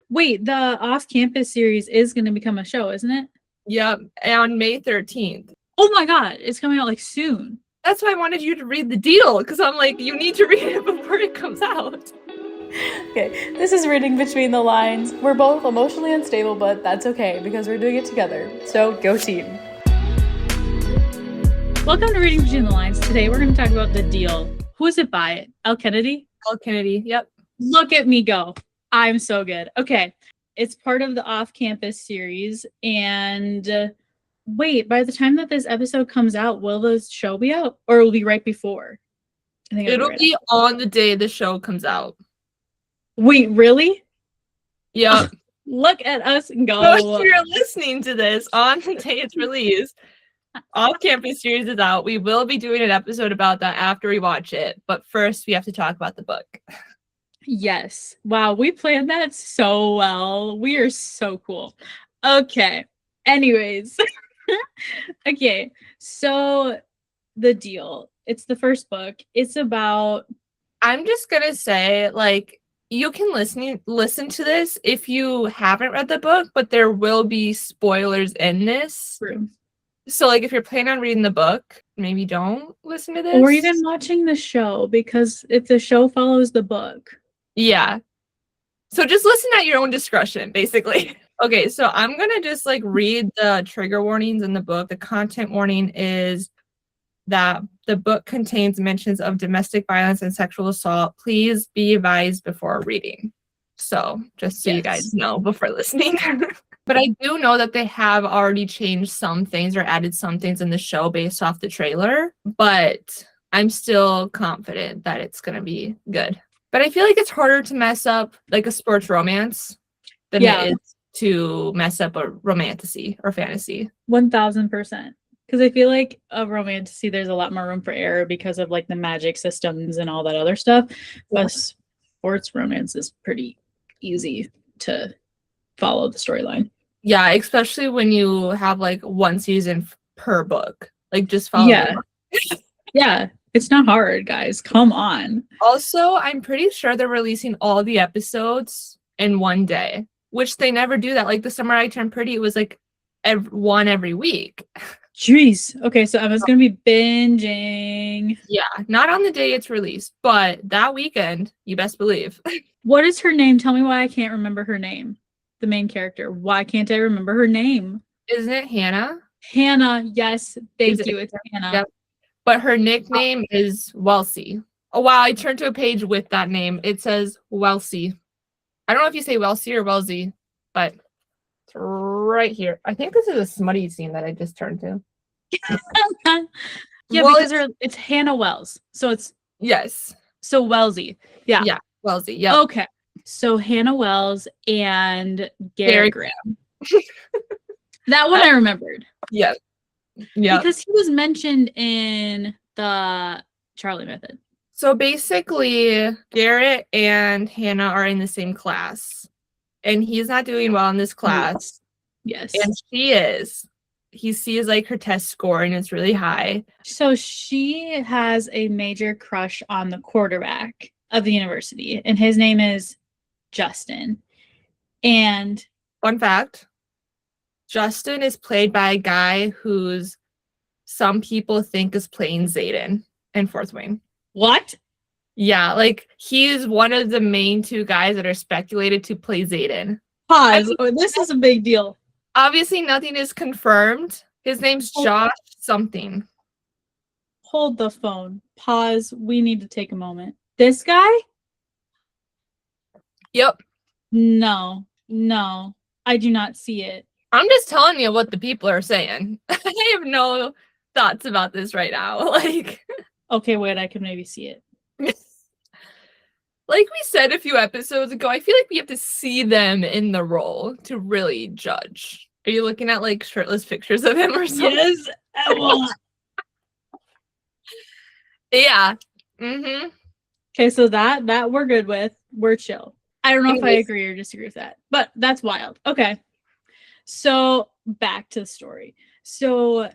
Wait, the off-campus series is going to become a show, isn't it? Yep, on May 13th. Oh my god, it's coming out like soon. That's why I wanted you to read the deal, because I'm like, you need to read it before it comes out. Okay, this is reading between the lines. We're both emotionally unstable, but that's okay because we're doing it together. So go team. Welcome to Reading Between the Lines. Today we're going to talk about The Deal. Who is it by? Elle Kennedy? Elle Kennedy, yep. Look at me go. I'm so good. Okay, it's part of the off-campus series, and wait, by the time that this episode comes out, will the show be out? Or will it be right before? I think It'll be on the day the show comes out. Wait, really? Yep. Look at us go. So if you're listening to this on the day it's released, off-campus series is out. We will be doing an episode about that after we watch it, but first we have to talk about the book. Yes. Wow, we planned that so well. We are so cool. Okay. Anyways. Okay. So The Deal. It's the first book. It's about I'm just gonna say, like, you can listen to this if you haven't read the book, but there will be spoilers in this. True. So, like, if you're planning on reading the book, maybe don't listen to this. Or even watching the show, because if the show follows the book. Yeah. So just listen at your own discretion, basically. Okay, so I'm going to just, like, read the trigger warnings in the book. The content warning is that the book contains mentions of domestic violence and sexual assault. Please be advised before reading. So just so you guys know before listening. But I do know that they have already changed some things or added some things in the show based off the trailer, but I'm still confident that it's going to be good. But I feel like it's harder to mess up like a sports romance than it is to mess up a romantasy or fantasy. 1000%. Because I feel like a romantasy, there's a lot more room for error because of like the magic systems and all that other stuff. But sports romance is pretty easy to follow the storyline. Yeah, especially when you have like one season per book. Like just follow. Yeah. Yeah. It's not hard, guys. Come on. Also, I'm pretty sure they're releasing all the episodes in one day, which they never do that. Like The Summer I Turned Pretty, it was like one every week. Jeez. Okay, so Emma's going to be binging. Yeah, not on the day it's released, but that weekend, you best believe. What is her name? Tell me why I can't remember her name. The main character. Why can't I remember her name? Isn't it Hannah? Hannah. Yes. Thank you. It's Hannah. Yep. But her nickname is Welsie. Oh, wow. I turned to a page with that name. It says Welsie. I don't know if you say Welsie or Welsie, but it's right here. I think this is a smutty scene that I just turned to. Yeah, well, because it's Hannah Wells. So it's... Yes. So Wellesley. Yeah. Yeah, Wellesley. Yeah. Okay. So Hannah Wells and Gary Graham. That one I remembered. Yeah. Yeah. Because he was mentioned in the Charlie Method. So basically, Garrett and Hannah are in the same class. And he's not doing well in this class. Yes. And she is. He sees like her test score and it's really high. So she has a major crush on the quarterback of the university. And his name is Justin. And fun fact, Justin is played by a guy who's some people think is playing Zayden in Fourth Wing. What? Yeah, like he's one of the main two guys that are speculated to play Zayden. Pause. This is a big deal. Obviously, nothing is confirmed. His name's Josh something. Hold the phone. Pause. We need to take a moment. This guy? Yep. No. I do not see it. I'm just telling you what the people are saying. I have no thoughts about this right now. Like, okay, wait, I can maybe see it. Like we said a few episodes ago, I feel like we have to see them in the role to really judge. Are you looking at like shirtless pictures of him or something? Yes. Yeah. Mm-hmm. Okay, so that we're good with. We're chill. I don't know if I agree or disagree with that, but that's wild. Okay. So back to the story. So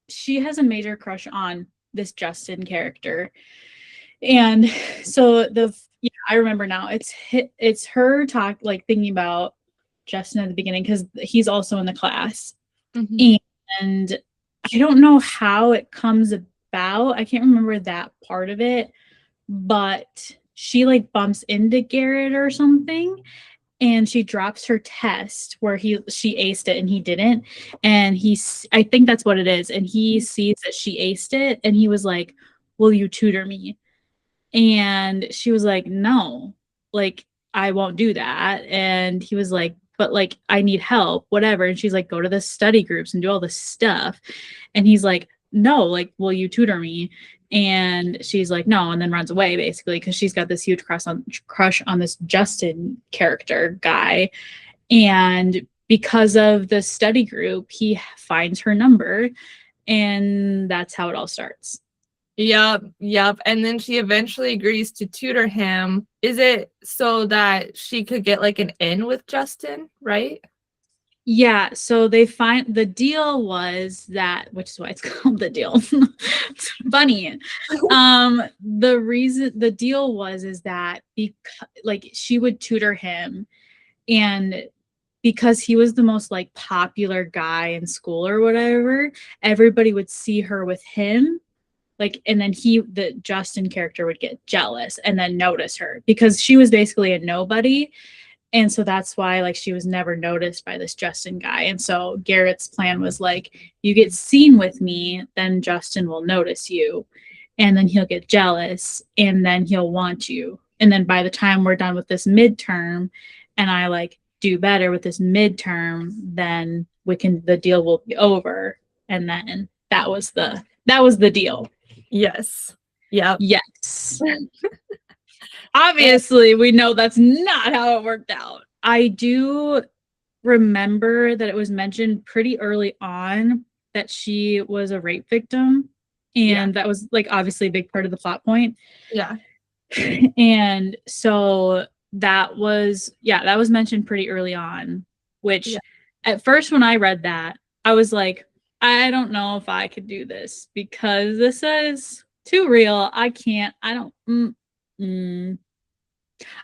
she has a major crush on this Justin character. And so Yeah, I remember now. It's her thinking about Justin at the beginning because he's also in the class. Mhm. And I don't know how it comes about. I can't remember that part of it, but she like bumps into Garrett or something and she drops her test where she aced it and he didn't. And I think that's what it is. And he sees that she aced it and he was like, "Will you tutor me?" And she was like, "No, like, I won't do that." And he was like, "But like, I need help, whatever." And she's like, "Go to the study groups and do all this stuff." And he's like, "No, like, will you tutor me?" And she's like, "No," and then runs away basically because she's got this huge crush on this Justin character guy. And because of the study group, he finds her number, and that's how it all starts. Yep. And then she eventually agrees to tutor him. Is it so that she could get like an in with Justin, right? Yeah, so they find the deal was that, which is why it's called the deal. It's funny. The deal was is that because like she would tutor him, and because he was the most like popular guy in school or whatever, everybody would see her with him. Like, and then the Justin character would get jealous and then notice her because she was basically a nobody. And so that's why like she was never noticed by this Justin guy. And so Garrett's plan was like, you get seen with me, then Justin will notice you, and then he'll get jealous, and then he'll want you. And then by the time we're done with this midterm and I like do better with this midterm, then the deal will be over. And then that was the deal. Yes. Yep. Yes. Obviously, we know that's not how it worked out. I do remember that it was mentioned pretty early on that she was a rape victim. And that was like obviously a big part of the plot point. Yeah. And so that was mentioned pretty early on, which at first when I read that, I was like, I don't know if I could do this because this is too real. I don't.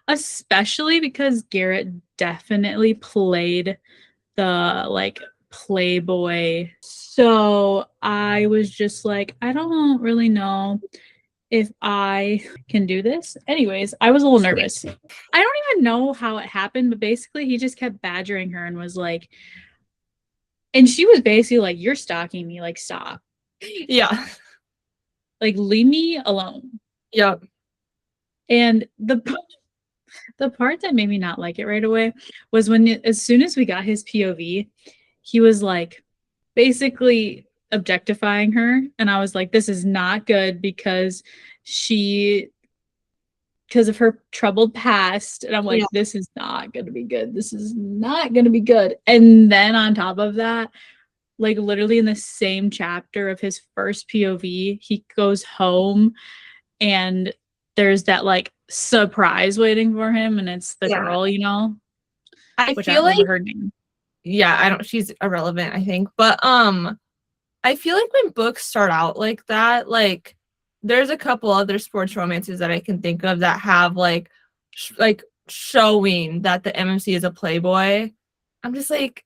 Especially because Garrett definitely played the like playboy. So I was just like, I don't really know if I can do this. Anyways, I was a little nervous. I don't even know how it happened, but basically he just kept badgering her and was like, and she was basically like, "You're stalking me, like stop. Yeah. Like leave me alone." Yep. And the part that made me not like it right away was as soon as we got his POV, he was like basically objectifying her. And I was like, this is not good because of her troubled past. And I'm like, this is not going to be good. This is not going to be good. And then on top of that, like literally in the same chapter of his first POV, he goes home and there's that like surprise waiting for him, and it's the girl, I which feel I don't remember like her name. she's irrelevant, I think. But I feel like when books start out like that, like there's a couple other sports romances that I can think of that have like showing that the MMC is a playboy. I'm just like,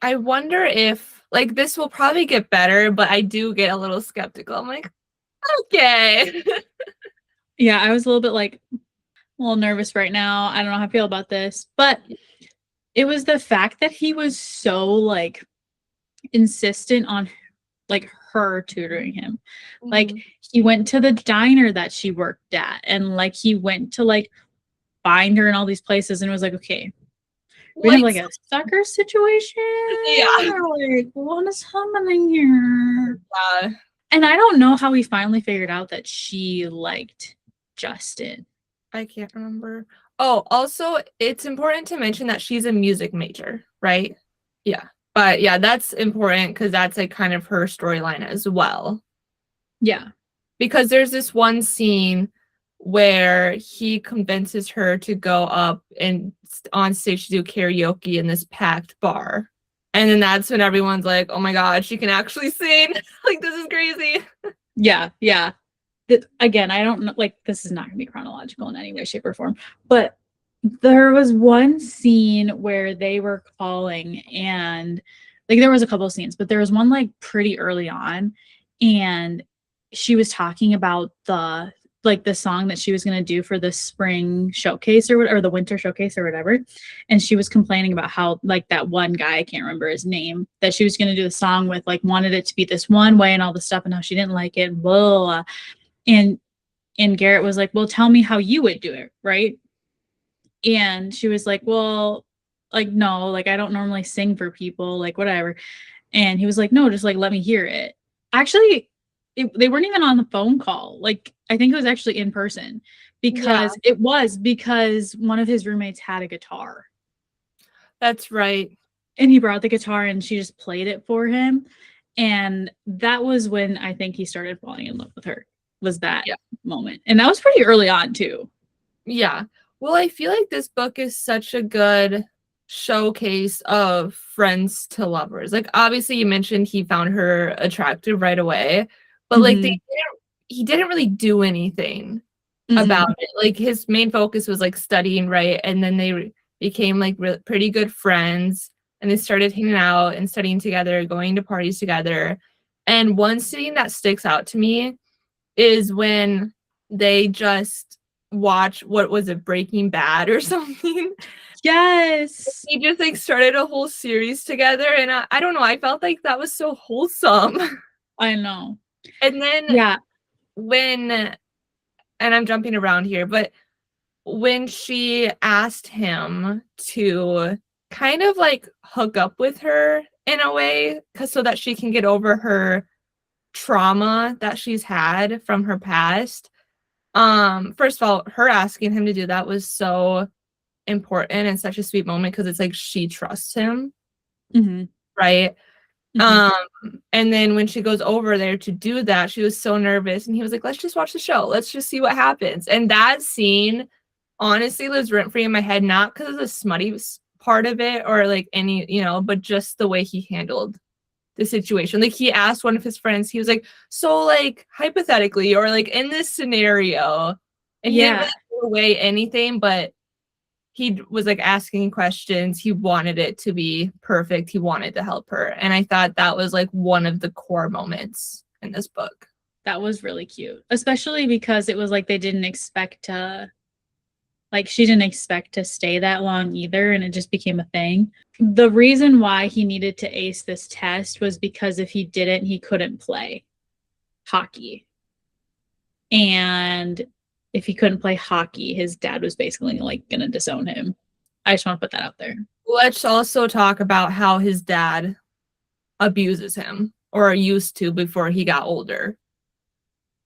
I wonder if like this will probably get better, but I do get a little skeptical. I'm like, okay. Yeah, I was a little nervous right now. I don't know how I feel about this, but it was the fact that he was so like insistent on like her tutoring him. Mm-hmm. Like he went to the diner that she worked at, and like he went to like find her in all these places, and was like, okay, we have like a sucker situation. Yeah. Like, what is happening here? Yeah. And I don't know how we finally figured out that she liked Justin. I can't remember. Oh, also, it's important to mention that she's a music major, right? Yeah. But yeah, that's important because that's like kind of her storyline as well. Yeah. Because there's this one scene where he convinces her to go up and on stage to do karaoke in this packed bar. And then that's when everyone's like, oh my God, she can actually sing. Like, this is crazy. Yeah. again, I don't know, like, this is not going to be chronological in any way, shape, or form, but there was one scene where they were calling, and like there was a couple of scenes, but there was one like pretty early on, and she was talking about the song that she was going to do for the spring showcase or the winter showcase or whatever. And she was complaining about how like that one guy, I can't remember his name, that she was going to do the song with, like wanted it to be this one way and all this stuff, and how she didn't like it, blah, blah, blah. And Garrett was like, well, tell me how you would do it, right? And she was like, well, like, no, like I don't normally sing for people, like whatever. And he was like, no, just like let me hear it. Actually, they weren't even on the phone call. Like I think it was actually in person, because because one of his roommates had a guitar. That's right. And he brought the guitar and she just played it for him. And that was when I think he started falling in love with her, was that moment. And that was pretty early on too. Yeah. Well, I feel like this book is such a good showcase of friends to lovers. Like, obviously, you mentioned he found her attractive right away, but like he didn't really do anything about it. Like, his main focus was like studying, right? And then they became like pretty good friends, and they started hanging out and studying together, going to parties together. And one scene that sticks out to me is when they just watch, what was it, Breaking Bad or something. Yes. He just like started a whole series together, and I don't know, I felt like that was so wholesome. I know. And then when, and I'm jumping around here, but when she asked him to kind of like hook up with her in a way, so that she can get over her trauma that she's had from her past. First of all, her asking him to do that was so important and such a sweet moment, because it's like she trusts him, right? And then when she goes over there to do that, she was so nervous, and he was like, let's just watch the show, let's just see what happens. And that scene honestly lives rent-free in my head, not because of the smutty part of it or like any, but just the way he handled the situation. Like, he asked one of his friends, he was like, so like hypothetically, or like in this scenario, and he didn't really give away anything, but he was like asking questions. He wanted it to be perfect. He wanted to help her. And I thought that was like one of the core moments in this book. That was really cute, especially because it was like they didn't expect to, like she didn't expect to stay that long either, and it just became a thing. The reason why he needed to ace this test was because if he didn't, he couldn't play hockey. And if he couldn't play hockey, his dad was basically like gonna disown him. I just want to put that out there. Let's also talk about how his dad abuses him, or used to before he got older.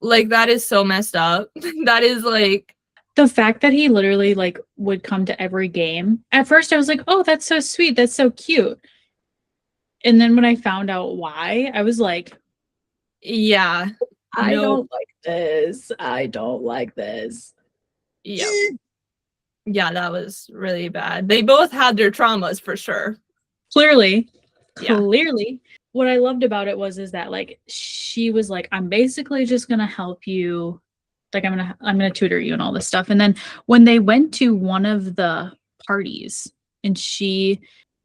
Like, that is so messed up. That is like, the fact that he literally like would come to every game. At first I was like, oh, that's so sweet, that's so cute. And then when I found out why, I was like, yeah, I don't like this. I don't like this. Yeah. Yeah, that was really bad. They both had their traumas for sure. Clearly. What I loved about it is that like she was like, I'm basically just gonna help you. Like, I'm gonna tutor you and all this stuff. And then when they went to one of the parties and she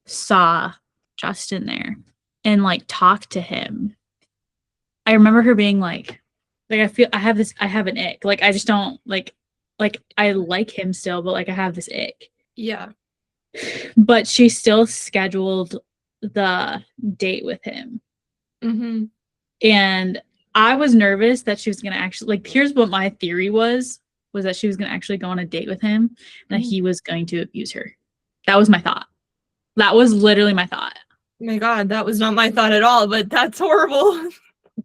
saw Justin there and like talked to him, I remember her being like I feel I have an ick. Like, I just don't like I like him still, but like I have this ick. Yeah. But she still scheduled the date with him. And I was nervous that she was going to actually, like, here's what my theory was that she was going to actually go on a date with him, and that he was going to abuse her. That was my thought. That was literally my thought. Oh my God, that was not my thought at all, but that's horrible.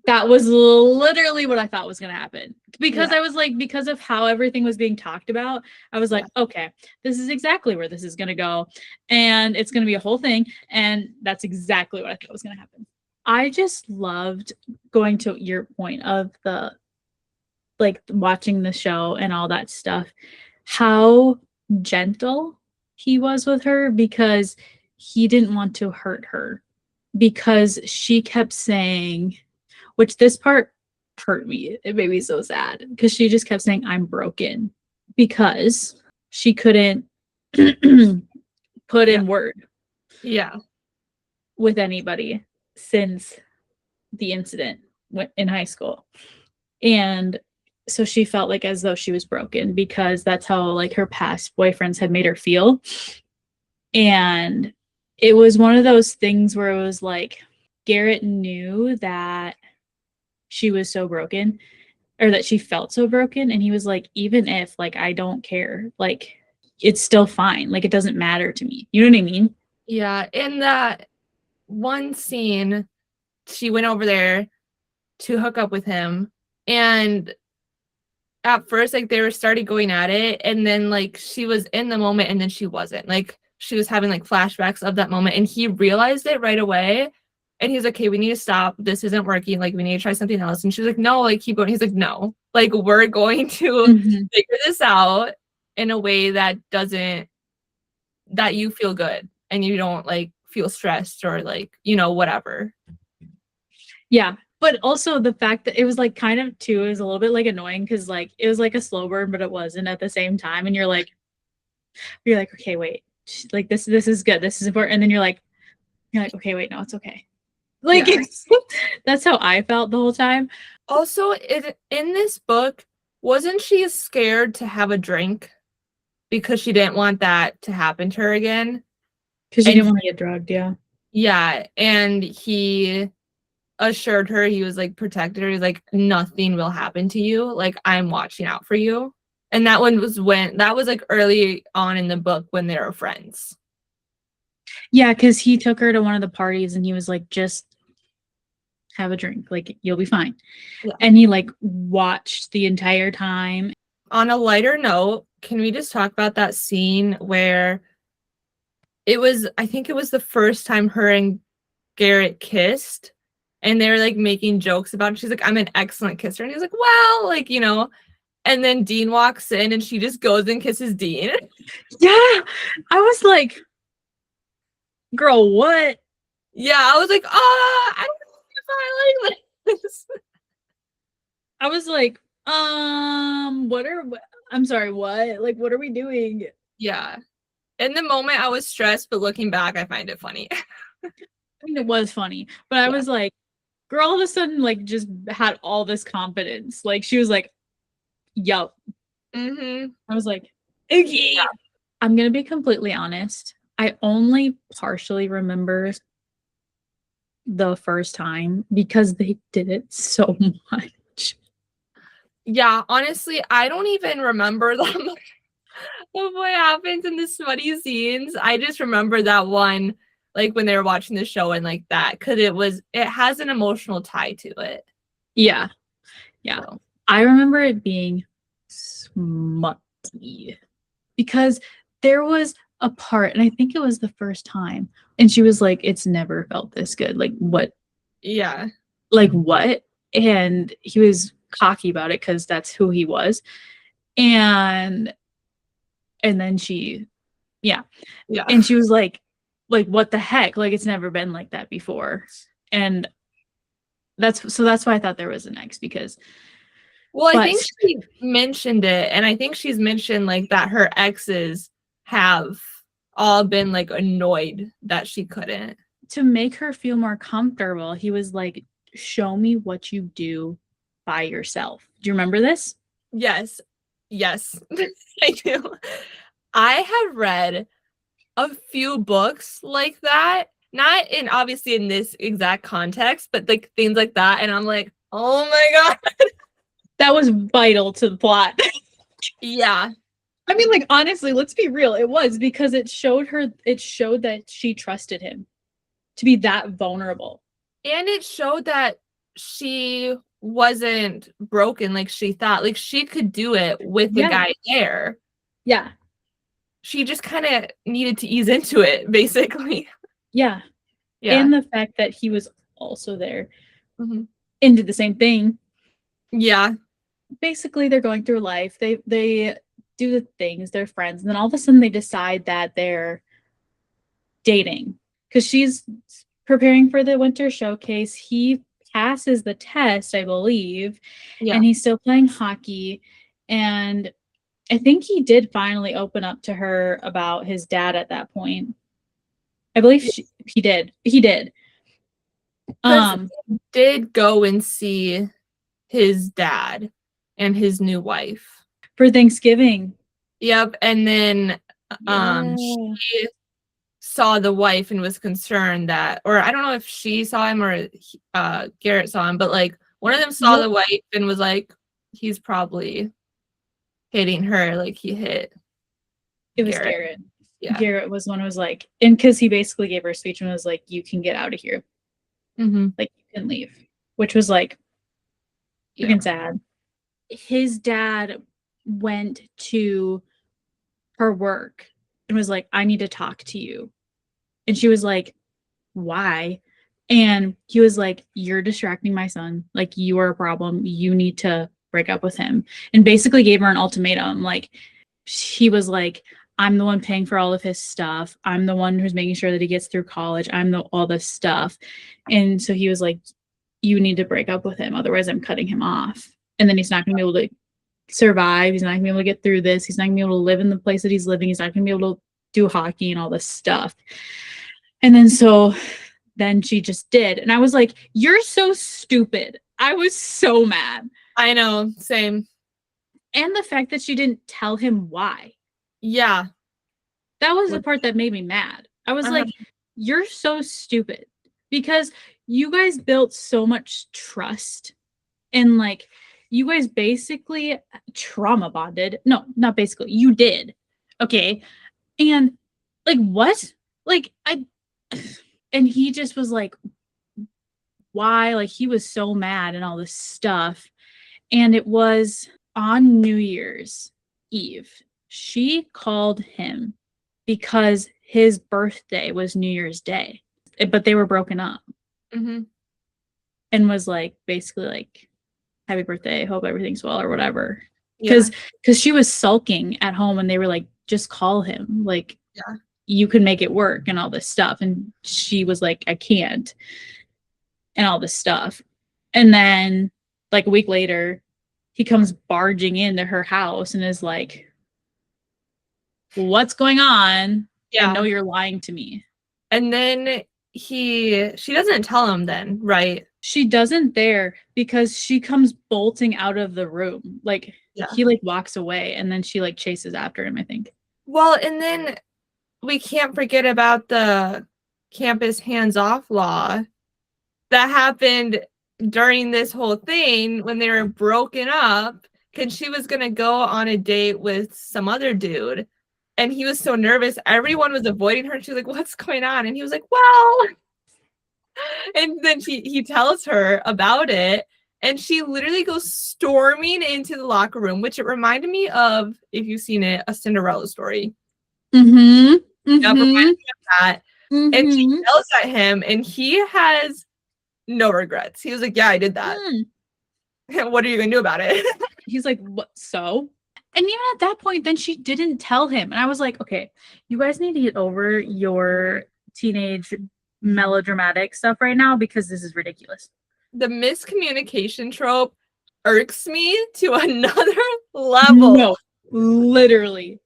That was literally what I thought was going to happen. Because I was like, because of how everything was being talked about, I was like, okay, this is exactly where this is going to go. And it's going to be a whole thing. And that's exactly what I thought was going to happen. I just loved, going to your point of the, like, watching the show and all that stuff, how gentle he was with her, because he didn't want to hurt her, because she kept saying, which this part hurt me. It made me so sad because she just kept saying, I'm broken because she couldn't put in word Yeah. with anybody since the incident in high school. And so she felt like as though she was broken because that's how like her past boyfriends had made her feel. And it was one of those things where it was like Garrett knew that she was so broken or that she felt so broken. And he was like, even if like I don't care, like it's still fine. Like it doesn't matter to me. You know what I mean? Yeah. In that one scene, she went over there to hook up with him. And at first, like they were started going at it. And then like she was in the moment and then she wasn't. Like she was having like flashbacks of that moment. And he realized it right away. And he's like, okay, we need to stop. This isn't working. Like, we need to try something else. And she's like, no, like, keep going. He's like, no, like, we're going to figure this out in a way that you feel good and you don't like feel stressed or like, you know, whatever. Yeah. But also the fact that it was like kind of too is a little bit like annoying because like it was like a slow burn, but it wasn't at the same time. And you're like, okay, wait, like this is good. This is important. And then you're like, okay, wait, no, it's okay. Like that's how I felt the whole time. Also, in this book, wasn't she scared to have a drink because she didn't want that to happen to her again? Because she didn't want to get drugged, yeah. Yeah, and he assured her, he was like protected her. He's like, nothing will happen to you. Like, I'm watching out for you. And that was like early on in the book when they were friends. Yeah, because he took her to one of the parties and he was like, just have a drink, like you'll be fine. Yeah. And he like watched the entire time. On a lighter note, can we just talk about that scene where I think it was the first time her and Garrett kissed and they were like making jokes about it. She's like, I'm an excellent kisser. And he's like, well, like, you know, and then Dean walks in and she just goes and kisses Dean. Yeah. I was like, girl, what? Yeah, I was like, I don't know if I like this. I was like, I'm sorry, what? Like, what are we doing? Yeah. In the moment, I was stressed, but looking back, I find it funny. I mean, it was funny, but I was like, girl, all of a sudden, like, just had all this confidence. Like, she was like, yup. I was like, okay. Yeah. I'm going to be completely honest. I only partially remember the first time because they did it so much. Yeah, honestly, I don't even remember that much of what happens in the smutty scenes. I just remember that one, like when they were watching the show and like that, because it has an emotional tie to it. Yeah. Yeah. So. I remember it being smutty because there was a part, and I think it was the first time, and she was like, it's never felt this good. Like, what? Yeah. Like, what? And he was cocky about it because that's who he was. And then she, yeah. And she was like, what the heck? Like, it's never been like that before. And that's why I thought there was an X because. Well, I think she mentioned it, and I think she's mentioned like that her exes have all been like annoyed that she couldn't. To make her feel more comfortable, he was like, show me what you do by yourself. Do you remember this? Yes, I do. I have read a few books like that, not obviously in this exact context, but like things like that, and I'm like, oh my god. That was vital to the plot. Yeah. I mean, like, honestly, let's be real. It was because it showed that she trusted him to be that vulnerable. And it showed that she wasn't broken like she thought. Like, she could do it with the guy there. Yeah. She just kind of needed to ease into it, basically. Yeah. And the fact that he was also there and did the same thing. Yeah. Basically, they're going through life. They do the things, they're friends, and then all of a sudden they decide that they're dating because she's preparing for the winter showcase. He passes the test, I believe, Yeah. and he's still playing hockey. And I think he did finally open up to her about his dad at that point. I believe he did. He did. Because he did go and see his dad and his new wife for Thanksgiving. Yep. And then Yeah. she saw the wife and was concerned that, or I don't know if she saw him or Garrett saw him, but like one of them saw the wife and was like, he's probably hitting her like he hit. It was Garrett. Yeah. Garrett was one who was like, and because he basically gave her a speech and was like, you can get out of here. Like, you can leave, which was like freaking sad. His dad went to her work and was like, I need to talk to you. And she was like, why? And he was like, you're distracting my son. Like, you are a problem. You need to break up with him. And basically gave her an ultimatum. Like, he was like, I'm the one paying for all of his stuff. I'm the one who's making sure that he gets through college. All this stuff. And so he was like, you need to break up with him. Otherwise, I'm cutting him off. And then he's not going to be able to survive. He's not going to be able to get through this. He's not going to be able to live in the place that he's living. He's not going to be able to do hockey and all this stuff. And then she just did. And I was like, you're so stupid. I was so mad. I know. Same. And the fact that she didn't tell him why. Yeah. That was the part that made me mad. I was like, you're so stupid. Because you guys built so much trust. And like, you guys basically trauma bonded. No, not basically. You did. Okay. And like, what? Like, and he just was like, why? Like, he was so mad and all this stuff. And it was on New Year's Eve. She called him because his birthday was New Year's Day, but they were broken up. And was like, basically like, happy birthday, hope everything's well or whatever. Because she was sulking at home and they were like, just call him. Like, you can make it work and all this stuff. And she was like, I can't. And all this stuff. And then like a week later, he comes barging into her house and is like, what's going on? I know you're lying to me. And then she doesn't tell him then, right? She doesn't there because she comes bolting out of the room. Like, he like walks away and then she like chases after him, I think. Well, and then we can't forget about the campus hands-off law that happened during this whole thing when they were broken up, because she was going to go on a date with some other dude. And he was so nervous. Everyone was avoiding her. She was like, what's going on? And he was like, well. And then he tells her about it. And she literally goes storming into the locker room, which it reminded me of, if you've seen it, a Cinderella story. Yep, reminded me of that. And she yells at him, and he has no regrets. He was like, yeah, I did that. What are you going to do about it? He's like, what? So? And even at that point, then she didn't tell him. And I was like, okay, you guys need to get over your teenage melodramatic stuff right now because this is ridiculous. The miscommunication trope irks me to another level. No, literally.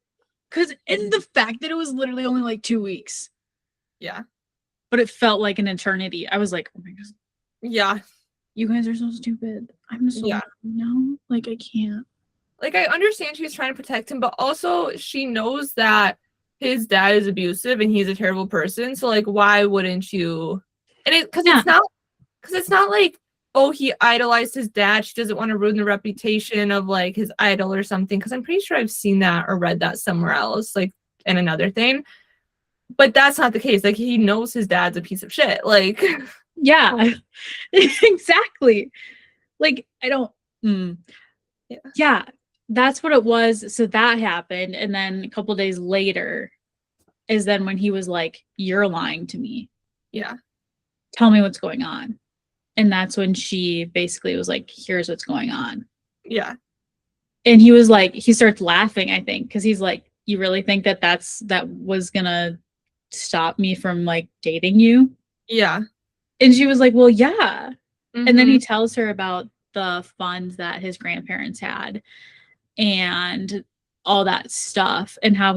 Because in the fact that it was literally only like 2 weeks. Yeah. But it felt like an eternity. I was like, oh my gosh. Yeah. You guys are so stupid. I'm so no, like I can't. Like, I understand she's trying to protect him, but also she knows that his dad is abusive and he's a terrible person. So like, why wouldn't you? And it's not like, oh, he idolized his dad. She doesn't want to ruin the reputation of like his idol or something. Because I'm pretty sure I've seen that or read that somewhere else, like in another thing. But that's not the case. Like, he knows his dad's a piece of shit. Like, yeah, exactly. Like, I don't. Yeah, that's what it was. So that happened. And then a couple days later is then when he was like, you're lying to me. Yeah. Tell me what's going on. And that's when she basically was like, here's what's going on. Yeah. And he was like, he starts laughing, I think, because he's like, you really think that was gonna stop me from like dating you? Yeah. And she was like, well, yeah. And then he Mhm. tells her about the funds that his grandparents had and all that stuff, and how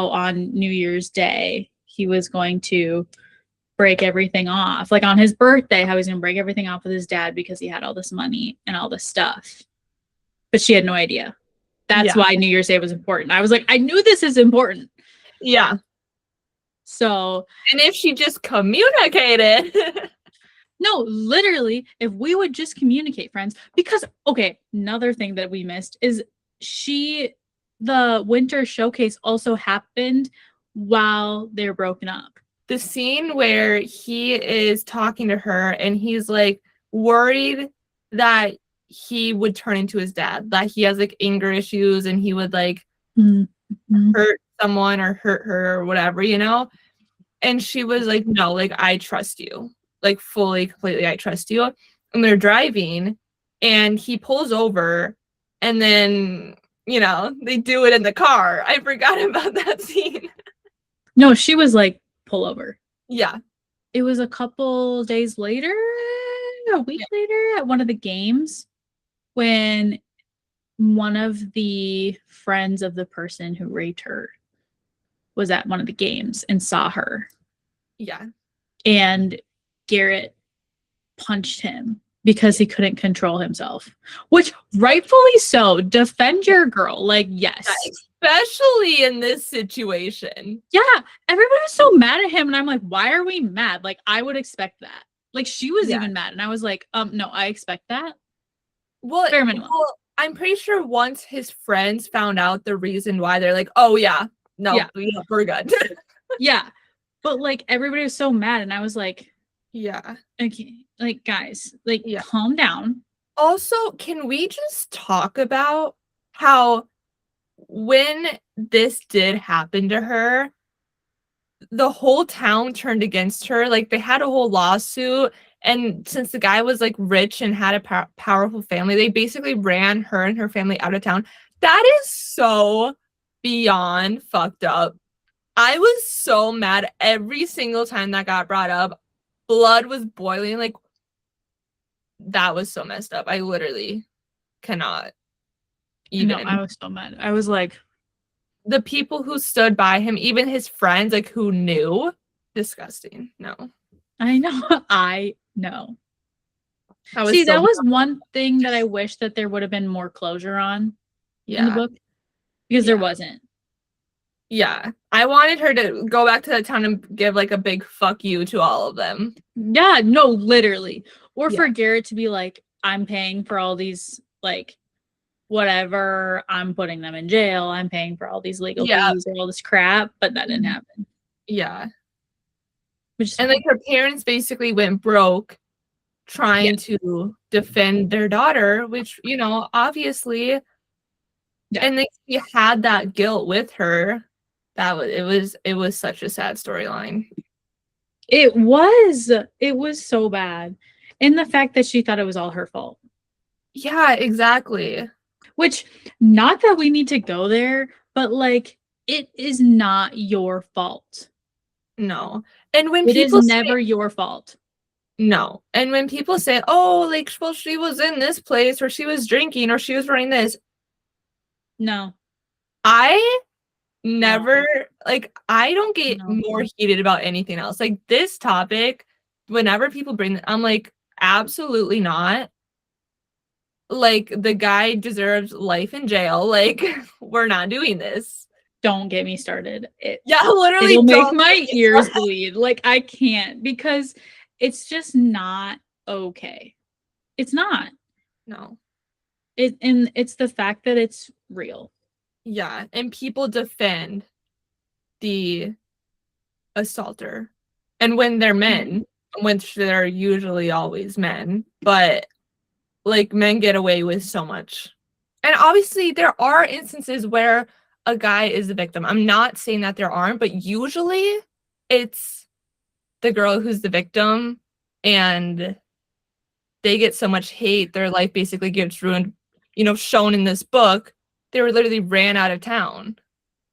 on New Year's Day he was going to break everything off. Like on his birthday, how he's going to break everything off with his dad because he had all this money and all this stuff. But she had no idea. That's Yeah. why New Year's Day was important. I was like, I knew this is important. Yeah. So, And if she just communicated. no, literally, if we would just communicate, friends, because, okay, another thing that we missed is the winter showcase also happened while they're broken up. The scene where he is talking to her and he's like worried that he would turn into his dad, that he has like anger issues and he would like hurt someone or hurt her or whatever, you know? And she was like, no, like, I trust you. Like, fully, completely, I trust you. And they're driving and he pulls over and then, you know, they do it in the car. I forgot about that scene. No, she was like, pull over. Yeah. It was a couple days later, a week later, at one of the games when one of the friends of the person who raped her was at one of the games and saw her. Yeah. And Garrett punched him because he couldn't control himself, which rightfully so. Defend your girl. Like, yes. Especially in this situation. Yeah. Everybody was so mad at him. And I'm like, why are we mad? Like, I would expect that. Like, she was even mad. And I was like, no, I expect that. Well, bare minimum. Well, I'm pretty sure once his friends found out the reason why, they're like, oh, yeah, no, we're good. Yeah. But, like, everybody was so mad. And I was like, yeah. Okay. Like, guys, like, calm down. Also, can we just talk about how when this did happen to her, the whole town turned against her? Like, they had a whole lawsuit. And since the guy was, like, rich and had a powerful family, they basically ran her and her family out of town. That is so beyond fucked up. I was so mad every single time that got brought up. Blood was boiling. Like, that was so messed up. I literally cannot even. No, I was so mad. I was like, the people who stood by him, even his friends, like, who knew, disgusting. No. I know. I know. See, that was one thing that I wish that there would have been more closure on in the book, because there wasn't. Yeah. I wanted her to go back to the town and give, like, a big fuck you to all of them. Yeah, no, literally. Or for Garrett to be like, I'm paying for all these, like, whatever, I'm putting them in jail, I'm paying for all these legal fees or all this crap, but that didn't happen. Yeah. And, like, her parents basically went broke trying to defend their daughter, which, you know, obviously, and they had that guilt with her. It was such a sad storyline. It was so bad. And the fact that she thought it was all her fault. Yeah, exactly. Which, not that we need to go there, but, like, it is not your fault. No. And when it people is never your fault. No. And when people say, oh, like, well, she was in this place, or she was drinking, or she was running this. No. I never, like, I don't get more heated about anything else. Like, this topic, whenever people bring it, I'm like, absolutely not. Like, the guy deserves life in jail. Like, we're not doing this. Don't get me started. Literally. It'll make my ears bleed. Like, I can't, because it's just not okay. It's not. No. And it's the fact that it's real. Yeah, and people defend the assaulter. And when they're men, which they're usually always men, but, like, men get away with so much. And obviously there are instances where a guy is the victim. I'm not saying that there aren't, but usually it's the girl who's the victim, and they get so much hate, their life basically gets ruined. You know, shown in this book, they were literally ran out of town.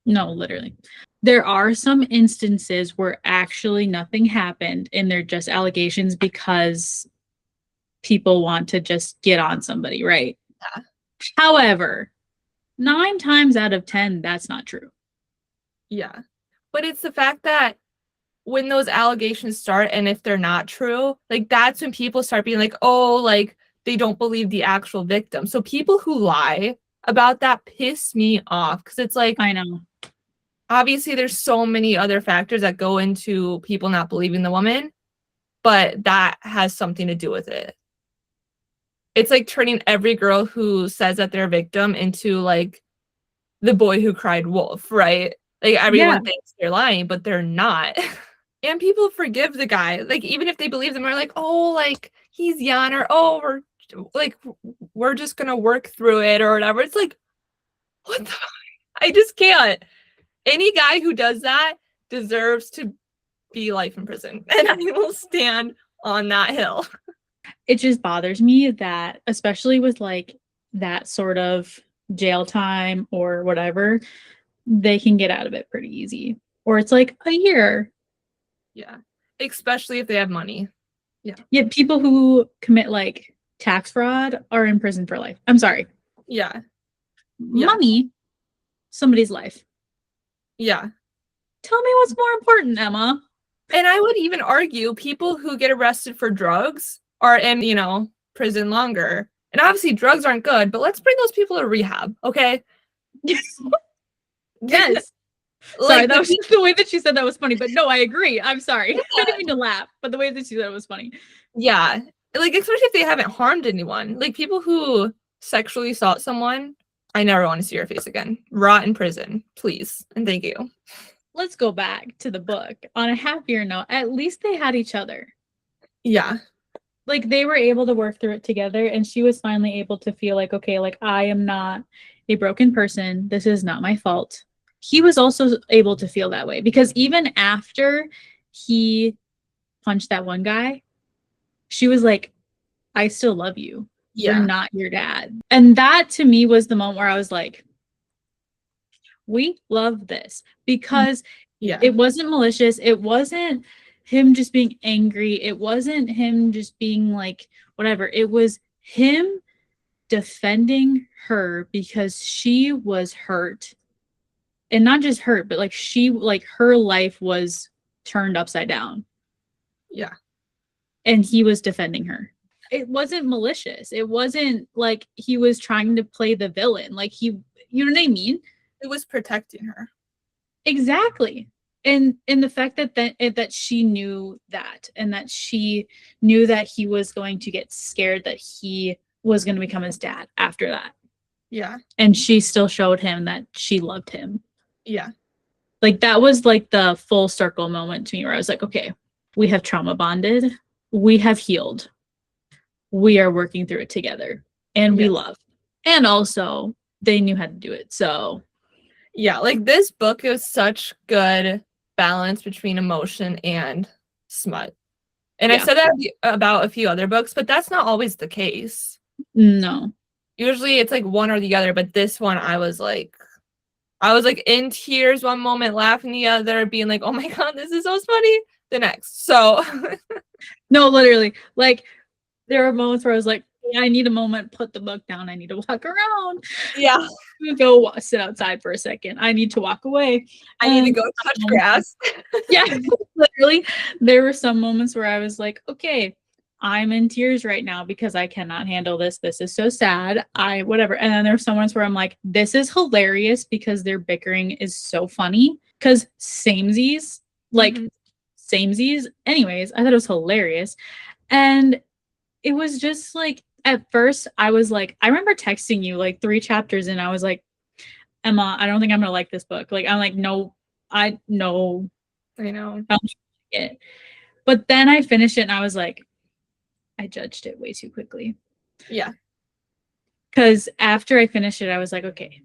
No, literally. There are some instances where actually nothing happened and they're just allegations because people want to just get on somebody, right? Yeah. However, 9 times out of 10, that's not true. Yeah. But it's the fact that when those allegations start, and if they're not true, like that's when people start being like, oh, like they don't believe the actual victim. So people who lie about that piss me off, because it's like, I know. obviously there's so many other factors that go into people not believing the woman, but that has something to do with it. It's like turning every girl who says that they're a victim into like the boy who cried wolf, right? Like everyone thinks they're lying, but they're not. And people forgive the guy, like even if they believe them, are like, oh, like he's young, or oh, we're just gonna work through it or whatever. It's like, what the? I just can't. Any guy who does that deserves to be life in prison, and I will stand on that hill. It just bothers me that, especially with like that sort of jail time or whatever, they can get out of it pretty easy. Or it's like a year. Yeah. Especially if they have money. Yeah. Yet people who commit like tax fraud are in prison for life. I'm sorry. Yeah. Money, somebody's life. Yeah. Tell me what's more important, Emma. And I would even argue people who get arrested for drugs are in, prison longer. And obviously drugs aren't good, but let's bring those people to rehab, okay? Yes. Sorry, that was just the way that she said that was funny, but no, I agree. I'm sorry. Yeah. I didn't mean to laugh, but the way that she said it was funny. Yeah. Like, especially if they haven't harmed anyone. Like, people who sexually assault someone, I never want to see your face again. Rot in prison, please. And thank you. Let's go back to the book. On a happier note, at least they had each other. Yeah. Like, they were able to work through it together, and she was finally able to feel like, okay, like, I am not a broken person. This is not my fault. He was also able to feel that way, because even after he punched that one guy, she was like, I still love you. Yeah. You're not your dad. And that to me was the moment where I was like, we love this, because it wasn't malicious. It wasn't him just being angry. It wasn't him just being like, whatever. It was him defending her because she was hurt. And not just hurt, but like her life was turned upside down. Yeah. And he was defending her. It wasn't malicious. It wasn't like he was trying to play the villain. Like you know what I mean? It was protecting her. Exactly. And the fact that she knew that, and that she knew that he was going to get scared that he was going to become his dad after that. Yeah. And she still showed him that she loved him. Yeah. Like, that was like the full circle moment to me, where I was like, okay, we have trauma bonded. We have healed. We are working through it together, and we love. And also they knew how to do it. So yeah, like this book is such good balance between emotion and smut. And I said that about a few other books, but that's not always the case. No. Usually it's like one or the other, but this one I was like in tears one moment, laughing the other, being like, oh my God, this is so funny the next. So no, literally, like there are moments where I was like, I need a moment, put the book down. I need to walk around. Yeah. Go sit outside for a second. I need to walk away. I need to go touch grass. Yeah, literally. There were some moments where I was like, okay, I'm in tears right now because I cannot handle this. This is so sad. Whatever. And then there's some moments where I'm like, this is hilarious because their bickering is so funny. Because samesies, like samesies. Anyways, I thought it was hilarious. And it was just like, at first I was like, I remember texting you like 3 chapters and I was like, Emma, I don't think I'm gonna like this book. Like, I'm like, no, I know. I know. I don't like it. But then I finished it and I was like, I judged it way too quickly. Yeah. Because after I finished it, I was like, okay.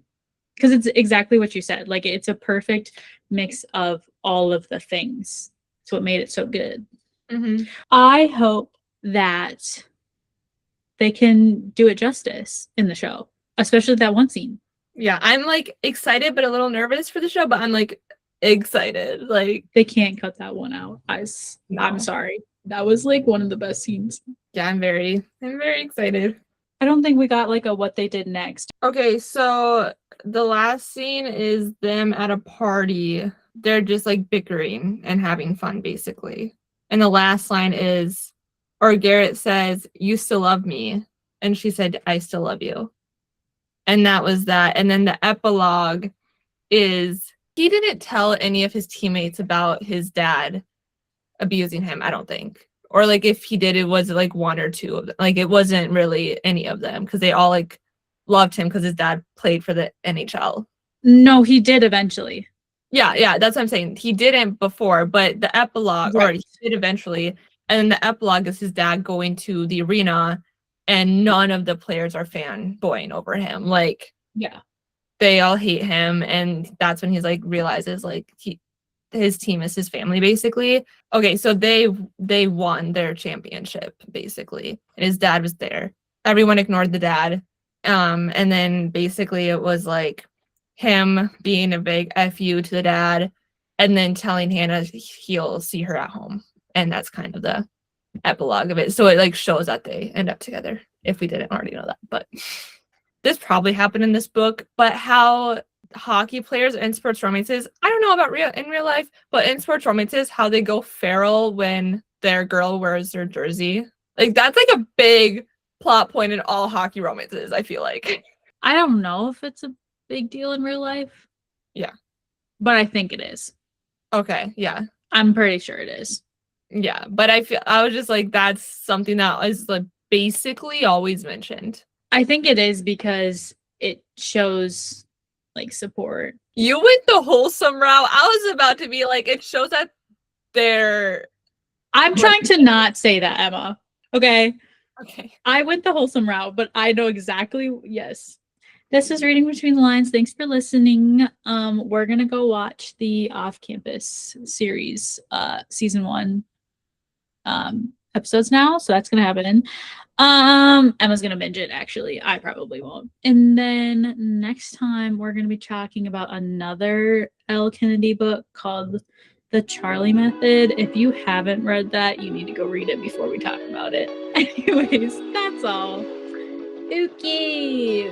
Because it's exactly what you said. Like, it's a perfect mix of all of the things. It's what made it so good. Mm-hmm. I hope that they can do it justice in the show, especially that one scene. Yeah, I'm like excited but a little nervous for the show, but I'm like excited. Like, they can't cut that one out. I'm sorry. That was like one of the best scenes. Yeah, I'm very excited. I don't think we got like a what they did next. Okay, so the last scene is them at a party. They're just like bickering and having fun, basically. And the last line is, or Garrett says, "You still love me." And she said, "I still love you." And that was that. And then the epilogue is he didn't tell any of his teammates about his dad abusing him, I don't think. Or like if he did, it was like one or two of them. Like it wasn't really any of them because they all like loved him because his dad played for the NHL. No, he did eventually. Yeah, that's what I'm saying. He didn't before, but the epilogue, or he did eventually. And then the epilogue is his dad going to the arena and none of the players are fanboying over him. Like, yeah, they all hate him. And that's when he's like realizes like his team is his family, basically. Okay, so they won their championship, basically. And his dad was there. Everyone ignored the dad. And then basically it was like him being a big FU to the dad and then telling Hannah he'll see her at home. And that's kind of the epilogue of it. So it like shows that they end up together, if we didn't already know that. But this probably happened in this book, but how hockey players in sports romances, I don't know about in real life, but in sports romances, how they go feral when their girl wears their jersey. Like that's like a big plot point in all hockey romances, I feel like. I don't know if it's a big deal in real life. Yeah. But I think it is. Okay, yeah. I'm pretty sure it is. Yeah, but I was just like, that's something that is like basically always mentioned. I think it is because it shows like support. You went the wholesome route. I was about to be like, it shows that they're... I'm trying to not say that, Emma. Okay? Okay. I went the wholesome route, but I know exactly. Yes. This is Reading Between the Lines. Thanks for listening. We're going to go watch the Off-Campus series, season 1 episodes now. So that's going to happen. Emma's gonna binge it, actually. I probably won't. And then next time we're gonna be talking about another Elle Kennedy book called The Charlie Method. If you haven't read that, you need to go read it before we talk about it. Anyways, that's all. Okay.